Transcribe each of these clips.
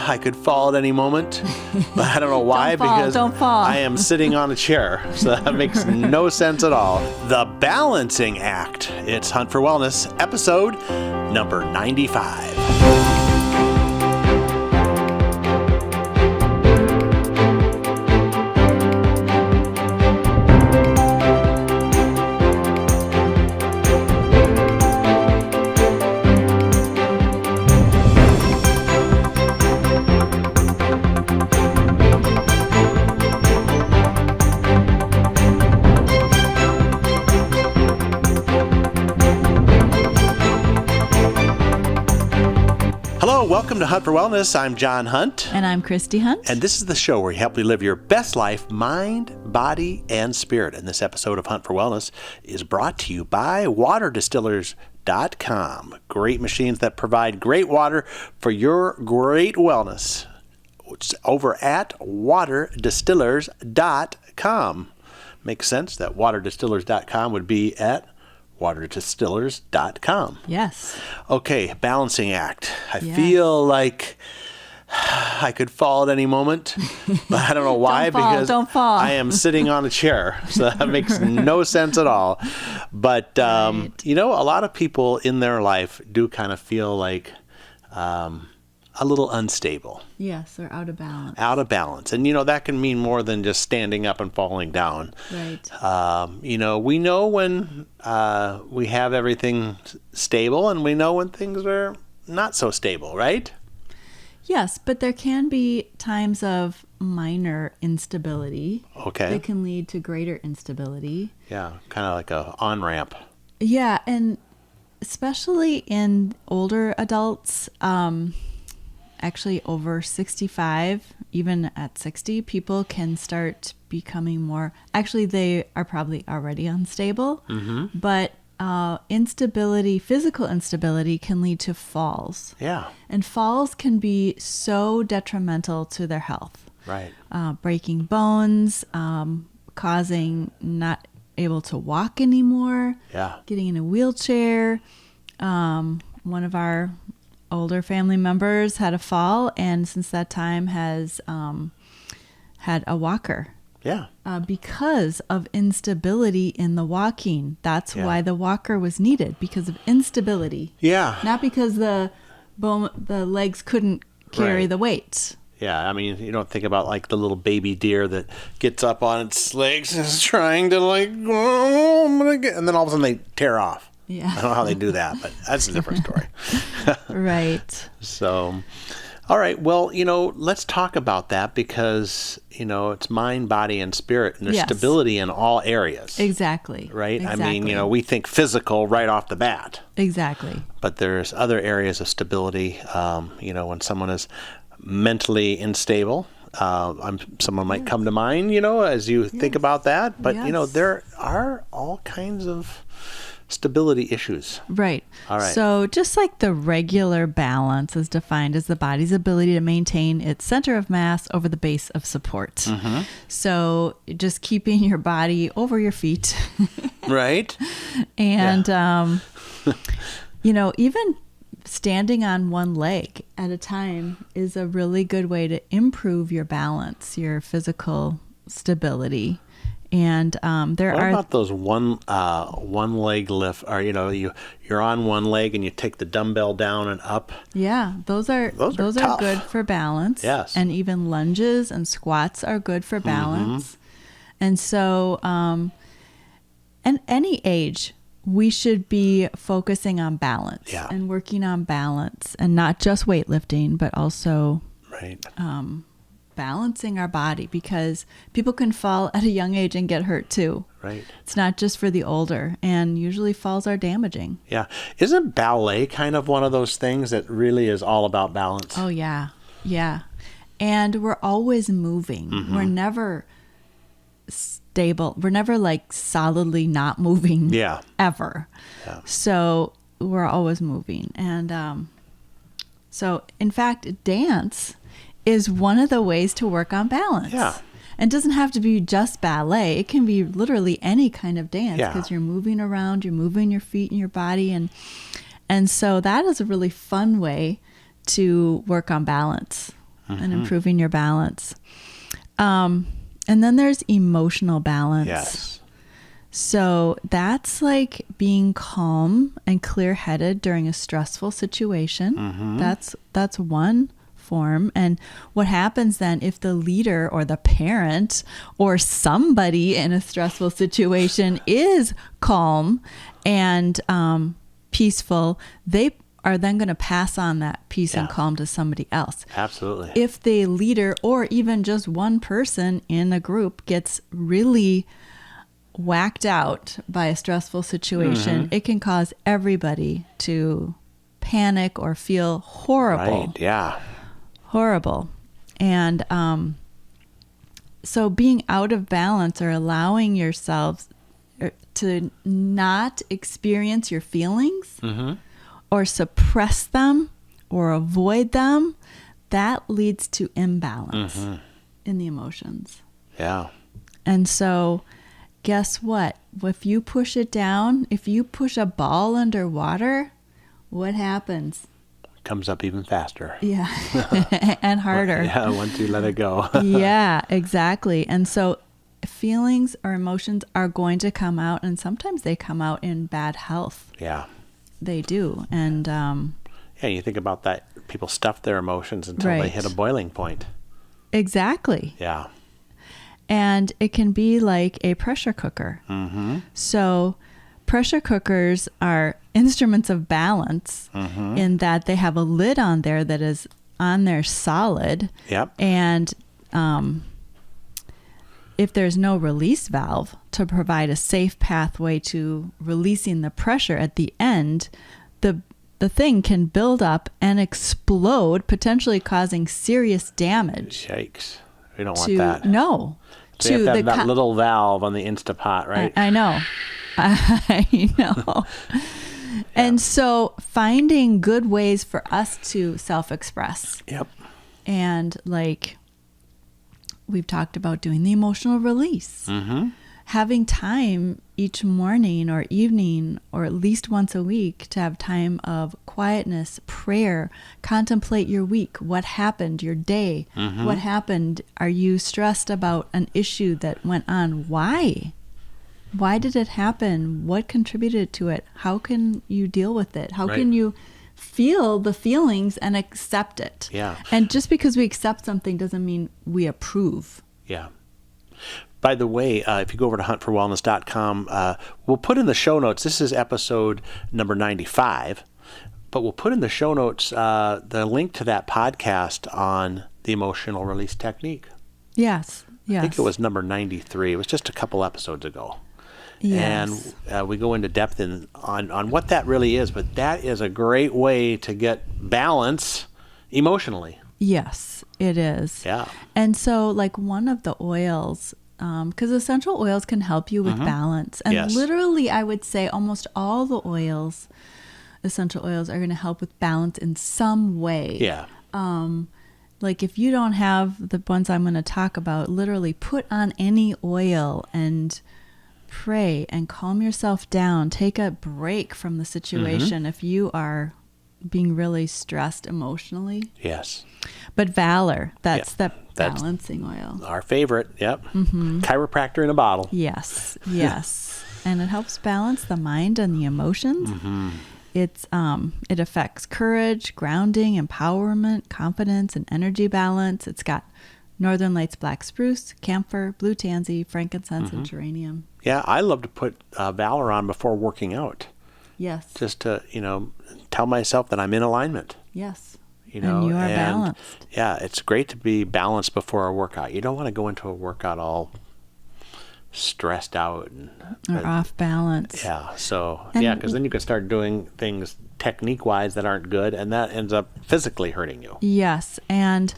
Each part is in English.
I could fall at any moment, but I don't know why. Don't fall. I am sitting on a chair, so that makes no sense at all. The Balancing Act. It's Hunt for Wellness, episode number 95. Welcome to Hunt for Wellness. I'm John Hunt. And I'm Christy Hunt. And this is the show where we help you live your best life, mind, body, and spirit. And this episode of Hunt for Wellness is brought to you by waterdistillers.com. Great machines that provide great water for your great wellness. It's over at waterdistillers.com. Makes sense that waterdistillers.com would be at waterdistillers.com. Yes. Okay, Balancing Act. I feel like I could fall at any moment, but I don't know why. Don't fall. I am sitting on a chair, so that makes no sense at all. But, Right. a lot of people in their life do kind of feel like a little unstable. Yes, or out of balance. Out of balance. And, that can mean more than just standing up and falling down. Right. We know when we have everything stable, and we know when things are not so stable, right? Yes, but there can be times of minor instability. Okay. That can lead to greater instability. Yeah, kind of like a on-ramp. Yeah, and especially in older adults, actually over 65, even at 60, people can start becoming more, actually they are probably already unstable, but instability, physical instability can lead to falls. Yeah. And falls can be so detrimental to their health. Right. Breaking bones, causing not able to walk anymore, getting in a wheelchair. One of our older family members had a fall, and since that time has had a walker. Yeah. Because of instability in the walking. That's why the walker was needed, because of instability. Yeah. Not because the legs couldn't carry the weight. Yeah, I mean, you don't think about like the little baby deer that gets up on its legs and is trying to oh, I'm gonna get, and then all of a sudden they tear off. Yeah. I don't know how they do that, but that's a different story. Right. So, all right. Well, let's talk about that because, it's mind, body, and spirit, and there's stability in all areas. Exactly. Right? Exactly. I mean, we think physical right off the bat. Exactly. But there's other areas of stability. When someone is mentally unstable, someone might come to mind, as you think about that. But, there are all kinds of stability issues. Right. All right. So just like the regular balance is defined as the body's ability to maintain its center of mass over the base of support. Mm-hmm. So just keeping your body over your feet. Right. And, even standing on one leg at a time is a really good way to improve your balance, your physical stability. And what about those one leg lift? Or you're on one leg and you take the dumbbell down and up. Yeah, those are good for balance. Yes, and even lunges and squats are good for balance. And so, at any age, we should be focusing on balance and working on balance, and not just weightlifting, but also balancing our body, because people can fall at a young age and get hurt too. Right. It's not just for the older, and usually falls are damaging. Yeah. Isn't ballet kind of one of those things that really is all about balance? Oh, yeah. Yeah. And we're always moving. Mm-hmm. We're never stable. We're never like solidly not moving ever. Yeah. So we're always moving. And so, in fact, dance is one of the ways to work on balance. Yeah. And it doesn't have to be just ballet. It can be literally any kind of dance, because you're moving around, you're moving your feet and your body. And so that is a really fun way to work on balance. and improving your balance. And then there's emotional balance. Yes. So that's like being calm and clear-headed during a stressful situation. That's one form. And what happens then if the leader or the parent or somebody in a stressful situation is calm and peaceful, they are then going to pass on that peace and calm to somebody else. Absolutely. If the leader or even just one person in a group gets really whacked out by a stressful situation, it can cause everybody to panic or feel horrible. Right. Yeah. Horrible. And so being out of balance or allowing yourselves to not experience your feelings or suppress them or avoid them, that leads to imbalance in the emotions. Yeah. And so guess what? If you push it down, if you push a ball underwater, what happens? Comes up even faster. Yeah. And harder. Yeah, once you let it go. Yeah, exactly. And so feelings or emotions are going to come out, and sometimes they come out in bad health. Yeah. They do. And yeah, you think about that. People stuff their emotions until they hit a boiling point. Exactly. Yeah. And it can be like a pressure cooker. So pressure cookers are instruments of balance in that they have a lid on there that is on there solid. Yep. And if there's no release valve to provide a safe pathway to releasing the pressure at the end, the thing can build up and explode, potentially causing serious damage. Yikes. We don't want that. No. So you have to have that little valve on the Instapot, right? I know. I know. And so finding good ways for us to self-express. Yep. And like we've talked about doing the emotional release. Having time each morning or evening or at least once a week to have time of quietness, prayer, contemplate your week. What happened, your day? What happened? Are you stressed about an issue that went on? Why? Why did it happen? What contributed to it? How can you deal with it? How can you feel the feelings and accept it? Yeah. And just because we accept something doesn't mean we approve. Yeah. By the way, if you go over to Hunt4Wellness.com, we'll put in the show notes, this is episode number 95, but we'll put in the show notes the link to that podcast on the emotional release technique. Yes. Yes. I think it was number 93. It was just a couple episodes ago. Yes. And we go into depth on what that really is, but that is a great way to get balance emotionally. Yes, it is. Yeah. And so like one of the oils, because essential oils can help you with balance. And literally, I would say almost all the oils, essential oils, are going to help with balance in some way. Yeah. Like if you don't have the ones I'm going to talk about, literally put on any oil and pray and calm yourself down. Take a break from the situation if you are being really stressed emotionally. Yes. But Valor, that's the balancing oil. Our favorite, yep. Chiropractor in a bottle. Yes, yes. And it helps balance the mind and the emotions. It affects courage, grounding, empowerment, confidence, and energy balance. It's got Northern Lights black spruce, camphor, blue tansy, frankincense, and geranium. Yeah, I love to put Valor on before working out. Yes. Just to, tell myself that I'm in alignment. Yes. And you are balanced. Yeah, it's great to be balanced before a workout. You don't want to go into a workout all stressed out or off balance. Yeah, so because then you can start doing things technique-wise that aren't good, and that ends up physically hurting you. Yes, and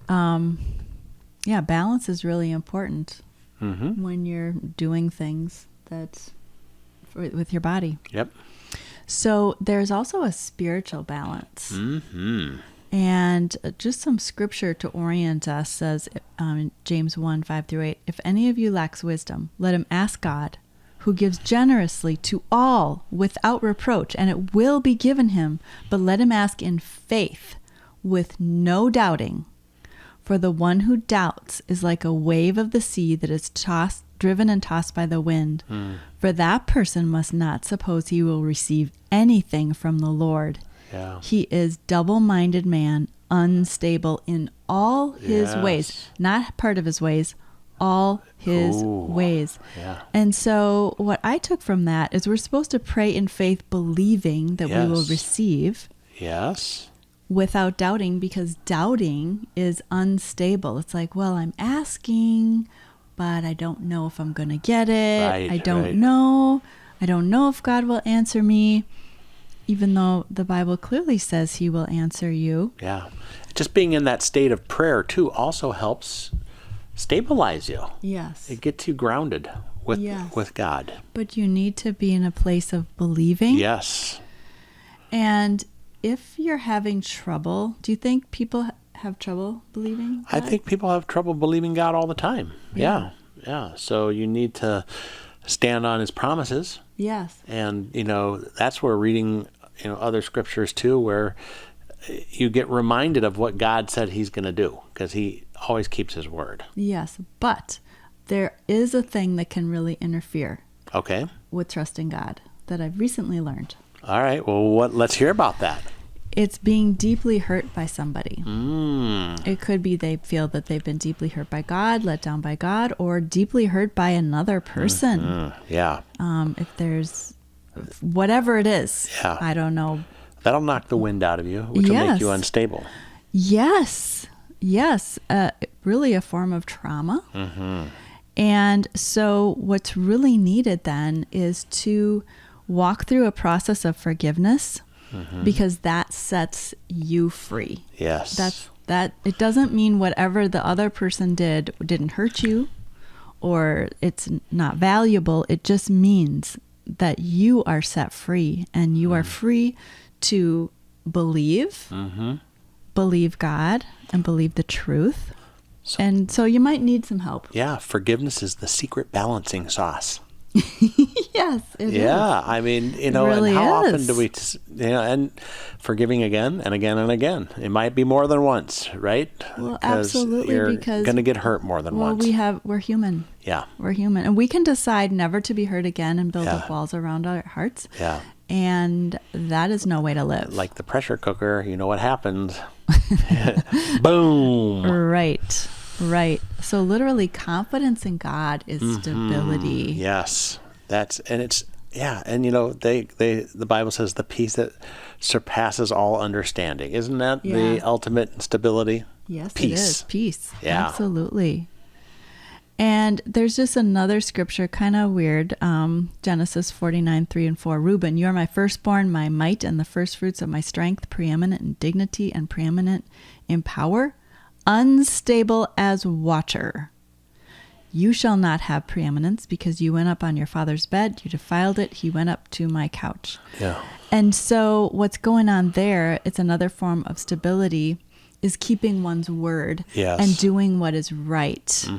balance is really important when you're doing things with your body. Yep. So there's also a spiritual balance. And just some scripture to orient us says, James 1:5-8, if any of you lacks wisdom, let him ask God, who gives generously to all without reproach, and it will be given him. But let him ask in faith with no doubting. For the one who doubts is like a wave of the sea that is driven and tossed by the wind. For that person must not suppose he will receive anything from the Lord. Yeah. He is double-minded man, unstable in all his ways. Not part of his ways, all his ways. Yeah. And so what I took from that is we're supposed to pray in faith, believing that we will receive. Yes. Without doubting, because doubting is unstable. It's like, well, I'm asking, but I don't know if I'm going to get it. Right, I don't know. I don't know if God will answer me, even though the Bible clearly says he will answer you. Yeah. Just being in that state of prayer, too, also helps stabilize you. Yes. It gets you grounded with God. But you need to be in a place of believing. Yes. And if you're having trouble, do you think people have trouble believing God? I think people have trouble believing God all the time. Yeah. So you need to stand on his promises. Yes. And, that's where reading, other scriptures too, where you get reminded of what God said he's going to do, because he always keeps his word. Yes. But there is a thing that can really interfere with trusting God that I've recently learned. All right. Well, let's hear about that. It's being deeply hurt by somebody. It could be they feel that they've been deeply hurt by God, let down by God, or deeply hurt by another person. Yeah. If there's whatever it is, I don't know. That'll knock the wind out of you, which will make you unstable. Yes. Really a form of trauma. And so what's really needed then is to walk through a process of forgiveness, because that sets you free. Yes. That it doesn't mean whatever the other person didn't hurt you or it's not valuable. It just means that you are set free and you are free to believe God and believe the truth. And so you might need some help. Yeah, forgiveness is the secret balancing sauce. Yes, it is. Yeah, I mean, It really and how is. often do we, and forgiving again and again and again. It might be more than once, right? Well, absolutely, you're because going to get hurt more than once. We're human. Yeah. We're human. And we can decide never to be hurt again and build up walls around our hearts. Yeah. And that is no way to live. Like the pressure cooker, you know what happens. Boom. Right. So literally confidence in God is stability. Yes. And the Bible says the peace that surpasses all understanding. Isn't that the ultimate stability? Yes, peace. It is. Peace. Yeah. Absolutely. And there's just another scripture, kind of weird. Genesis 49:3-4. Reuben, you are my firstborn, my might, and the firstfruits of my strength, preeminent in dignity and preeminent in power, unstable as water. You shall not have preeminence, because you went up on your father's bed, you defiled it, he went up to my couch. Yeah. And so what's going on there, it's another form of stability, is keeping one's word and doing what is right.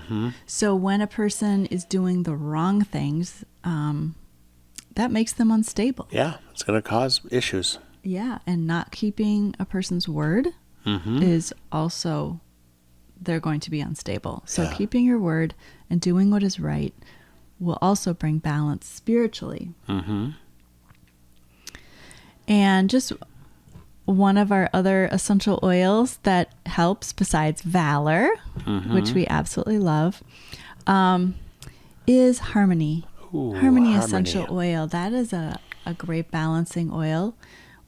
So when a person is doing the wrong things, that makes them unstable. Yeah, it's going to cause issues. Yeah, and not keeping a person's word is also, they're going to be unstable. So keeping your word and doing what is right will also bring balance spiritually. And just one of our other essential oils that helps, besides Valor, which we absolutely love, is Harmony. Harmony essential oil. That is a great balancing oil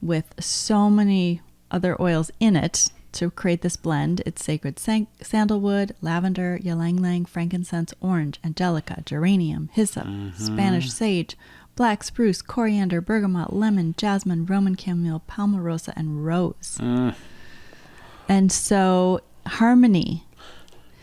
with so many other oils in it to create this blend. It's sacred sandalwood, lavender, ylang-ylang, frankincense, orange, angelica, geranium, hyssop, Spanish sage, black spruce, coriander, bergamot, lemon, jasmine, Roman chamomile, palmarosa, and rose. And so Harmony.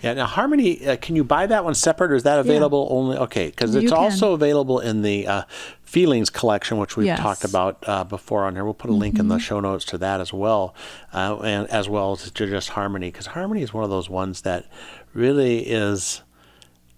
Yeah, now Harmony, can you buy that one separate, or is that available only? Okay, because it's also available in the Feelings collection, which we've talked about before on here. We'll put a link in the show notes to that as well, and as well as to just Harmony, because Harmony is one of those ones that really is,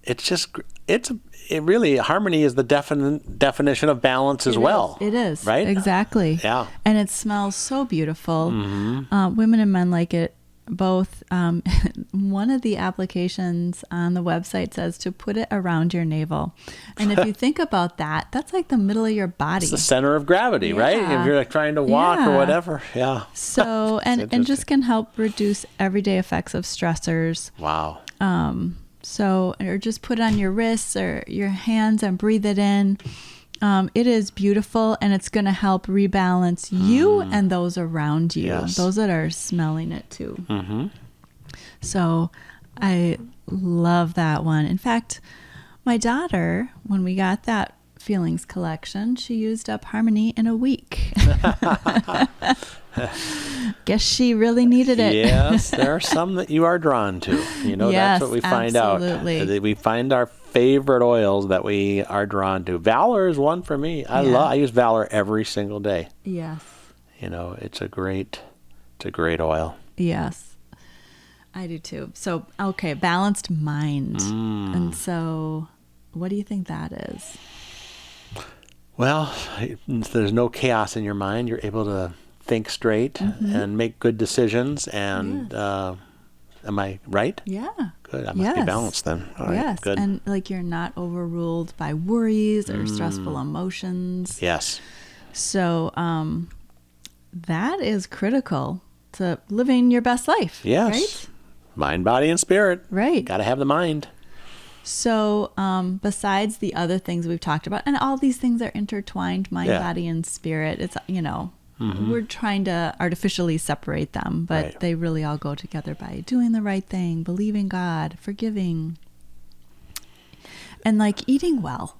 Harmony is the definition of balance as well. It is. Right? Exactly. Yeah. And it smells so beautiful. Women and men like it both. One of the applications on the website says to put it around your navel. And if you think about that, that's like the middle of your body. It's the center of gravity, right? If you're like trying to walk or whatever. Yeah. So, and just can help reduce everyday effects of stressors. Wow. So, or just put it on your wrists or your hands and breathe it in. It is beautiful, and it's going to help rebalance you and those around you, those that are smelling it too. Mm-hmm. So I love that one. In fact, my daughter, when we got that feelings collection, she used up Harmony in a week. Guess she really needed it. Yes, there are some that you are drawn to. That's what we find absolutely. out. We find our favorite oils that we are drawn to. Valor is one for me. I use Valor every single day. Yes. It's a great oil. Yes. I do too. So, okay, balanced mind. And so, what do you think that is? Well, there's no chaos in your mind. You're able to think straight and make good decisions. And am I right? Yeah. Good. I must be balanced then. All right, yes. good. And like you're not overruled by worries or stressful emotions. Yes. So that is critical to living your best life. Yes. Right? Mind, body, and spirit. Right. Got to have the mind. So besides the other things we've talked about, and all these things are intertwined, mind, body, and spirit. It's, we're trying to artificially separate them, but they really all go together by doing the right thing, believing God, forgiving, and like eating well.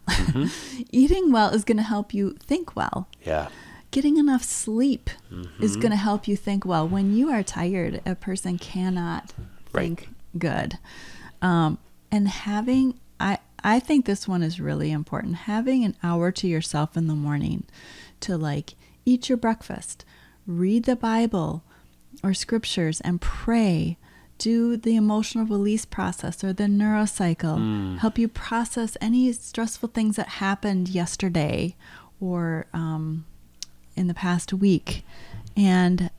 Eating well is going to help you think well. Yeah. Getting enough sleep is going to help you think well. When you are tired, a person cannot think good. And having, I think this one is really important, having an hour to yourself in the morning to like eat your breakfast, read the Bible or scriptures and pray, do the emotional release process or the Neurocycle, help you process any stressful things that happened yesterday or in the past week, and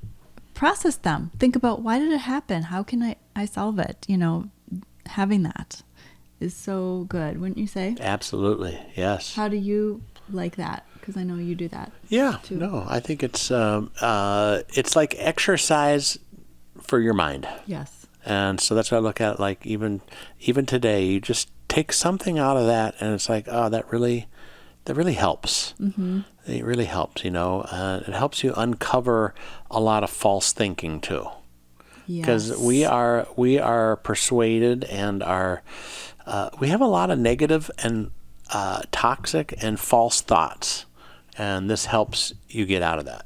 process them. Think about, why did it happen? How can I solve it? Having that is so good, wouldn't you say? Absolutely, yes. How do you like that? Because I know you do that. Yeah, too. No, I think it's like exercise for your mind. Yes. And so that's what I look at. Like even today, you just take something out of that, and it's like, oh, that really helps. Mm-hmm. It really helps. It helps you uncover a lot of false thinking too. Because we are persuaded and we have a lot of negative and toxic and false thoughts, and this helps you get out of that.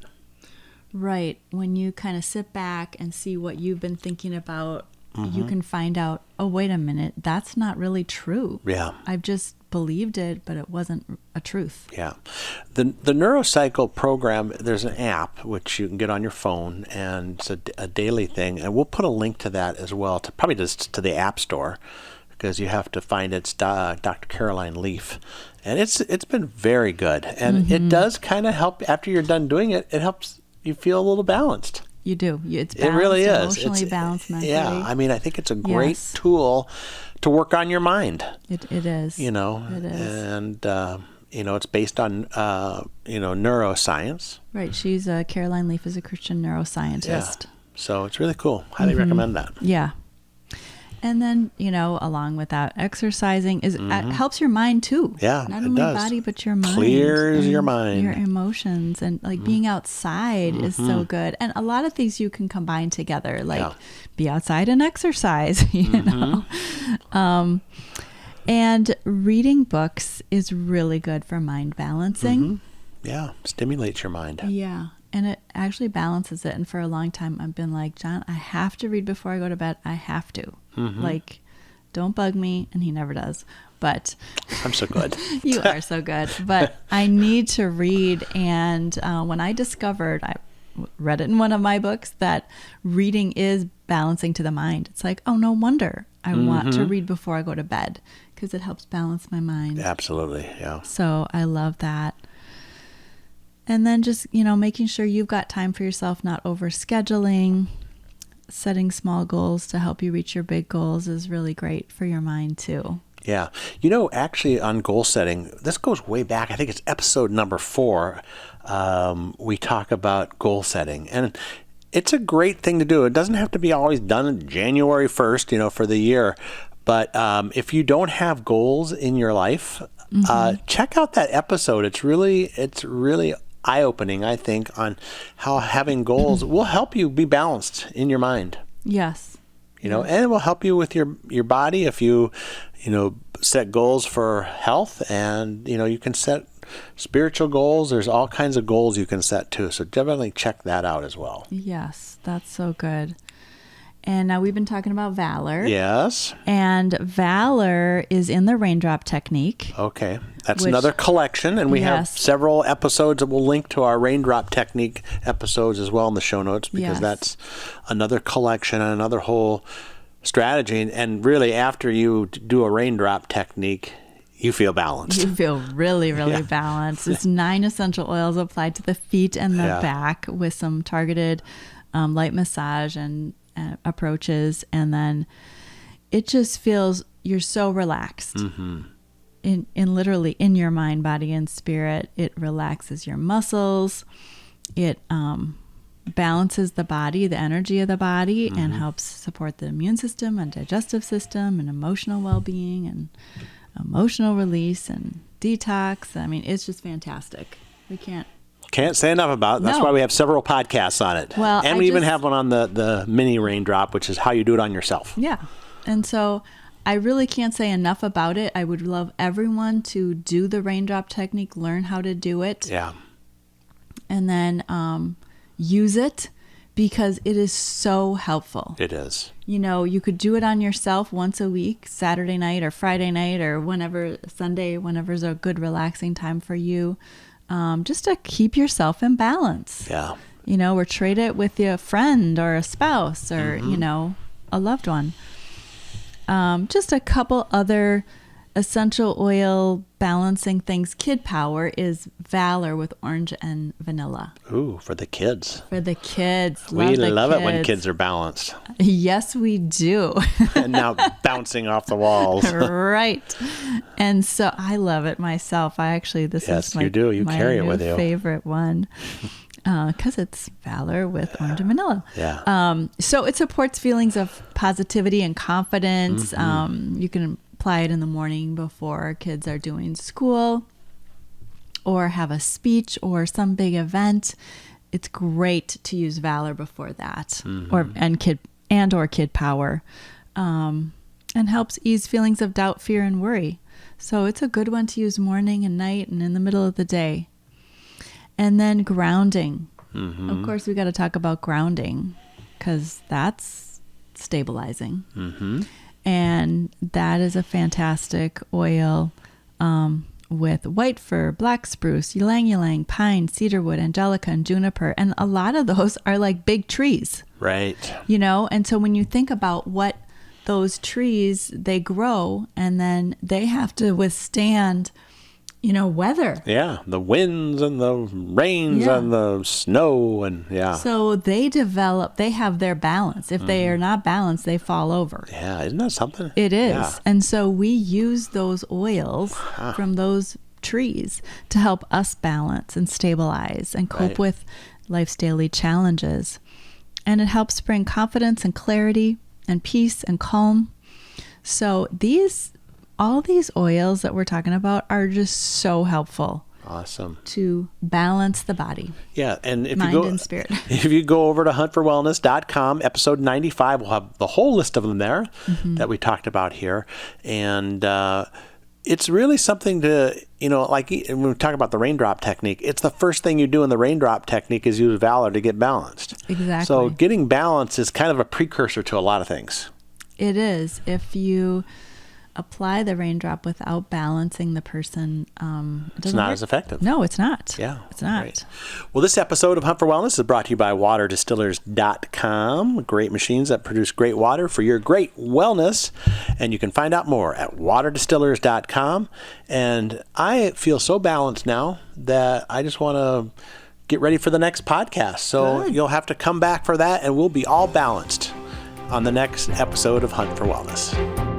Right. When you kind of sit back and see what you've been thinking about, you can find out, oh, wait a minute, that's not really true. Yeah. I've just believed it, but it wasn't a truth. Yeah. The Neurocycle program, there's an app which you can get on your phone, and it's a daily thing, and we'll put a link to that as well, probably just to the App Store, because you have to find it's Dr. Caroline Leaf. And it's been very good. And it does kind of help, after you're done doing it, it helps you feel a little balanced. You do. It's balanced, it really is. Emotionally balanced mentally. Yeah, I think it's a great tool to work on your mind. It is. It is. And, it's based on, neuroscience. Right. Caroline Leaf is a Christian neuroscientist. Yeah. So it's really cool. Highly recommend that. Yeah. And then, along with that, exercising helps your mind too. Yeah, not only your body, but your mind. Clears your mind. Your emotions. And like being outside is so good. And a lot of things you can combine together, like be outside and exercise, and reading books is really good for mind balancing. Yeah, stimulates your mind. Yeah. And it actually balances it. And for a long time, I've been like, John, I have to read before I go to bed. I have to. Like, don't bug me. And he never does. But I'm so good. You are so good. But I need to read. And when I discovered, I read it in one of my books, that reading is balancing to the mind. It's like, oh, no wonder I want to read before I go to bed, because it helps balance my mind. Absolutely. Yeah. So I love that. And then just, making sure you've got time for yourself, not overscheduling. setting small goals to help you reach your big goals is really great for your mind too. Yeah. Actually on goal setting, this goes way back. I think it's episode number 4. We talk about goal setting, and it's a great thing to do. It doesn't have to be always done January 1st, for the year. But if you don't have goals in your life, check out that episode. It's really eye-opening, I think, on how having goals will help you be balanced in your mind. Yes. And it will help you with your body if you set goals for health, and you can set spiritual goals. There's all kinds of goals you can set too. So definitely check that out as well. Yes, that's so good. And now we've been talking about Valor. Yes. And Valor is in the Raindrop technique. Okay. That's another collection. And we have several episodes that will link to our Raindrop technique episodes as well in the show notes, because that's another collection and another whole strategy. And really, after you do a Raindrop technique, you feel balanced. You feel really, really balanced. It's 9 essential oils applied to the feet and the back with some targeted light massage and approaches, and then it just feels you're so relaxed in literally in your mind, body, and spirit. It relaxes your muscles. It balances the body, the energy of the body, and helps support the immune system and digestive system and emotional well-being and emotional release and detox. I mean, it's just fantastic. We can't say enough about it. That's why we have several podcasts on it. Well, and we even have one on the mini Raindrop, which is how you do it on yourself. Yeah. And so I really can't say enough about it. I would love everyone to do the Raindrop technique, learn how to do it. Yeah. And then use it, because it is so helpful. It is. You could do it on yourself once a week, Saturday night or Friday night or Sunday, whenever's a good relaxing time for you. Just to keep yourself in balance. Yeah. Or trade it with a friend or a spouse or, a loved one. Just a couple other essential oil balancing things. Kid Power is Valor with orange and vanilla. Ooh, for the kids. For the kids. We love it when kids are balanced. Yes, we do. And now bouncing off the walls. Right. And so I love it myself. This is my, you do. You my carry it new with you. favorite one. Because it's Valor with orange and vanilla. Yeah. So it supports feelings of positivity and confidence. You can apply it in the morning before kids are doing school or have a speech or some big event. It's great to use Valor before that, or Kid Power, and helps ease feelings of doubt, fear, and worry. So it's a good one to use morning and night and in the middle of the day. And then grounding. Of course, we got to talk about grounding, because that's stabilizing. And that is a fantastic oil with white fir, black spruce, ylang ylang, pine, cedarwood, angelica, and juniper. And a lot of those are like big trees. Right. And so when you think about what those trees, they grow, and then they have to withstand weather. Yeah, the winds and the rains and the snow So they have their balance. If they are not balanced, they fall over. Yeah, isn't that something? It is. Yeah. And so we use those oils from those trees to help us balance and stabilize and cope with life's daily challenges. And it helps bring confidence and clarity and peace and calm. So all these oils that we're talking about are just so helpful. Awesome. To balance the body. Yeah, and mind and spirit. If you go over to Hunt4Wellness.com, episode 95, we'll have the whole list of them there that we talked about here. And it's really something to, like when we talk about the Raindrop technique, it's the first thing you do in the Raindrop technique is use Valor to get balanced. Exactly. So getting balance is kind of a precursor to a lot of things. It is. If you apply the Raindrop without balancing the person, it's not as effective. No, it's not. Yeah. It's not. Right. Well, this episode of Hunt4Wellness is brought to you by waterdistillers.com. Great machines that produce great water for your great wellness. And you can find out more at waterdistillers.com. And I feel so balanced now that I just want to get ready for the next podcast. So You'll have to come back for that, and we'll be all balanced. on the next episode of Hunt for Wellness.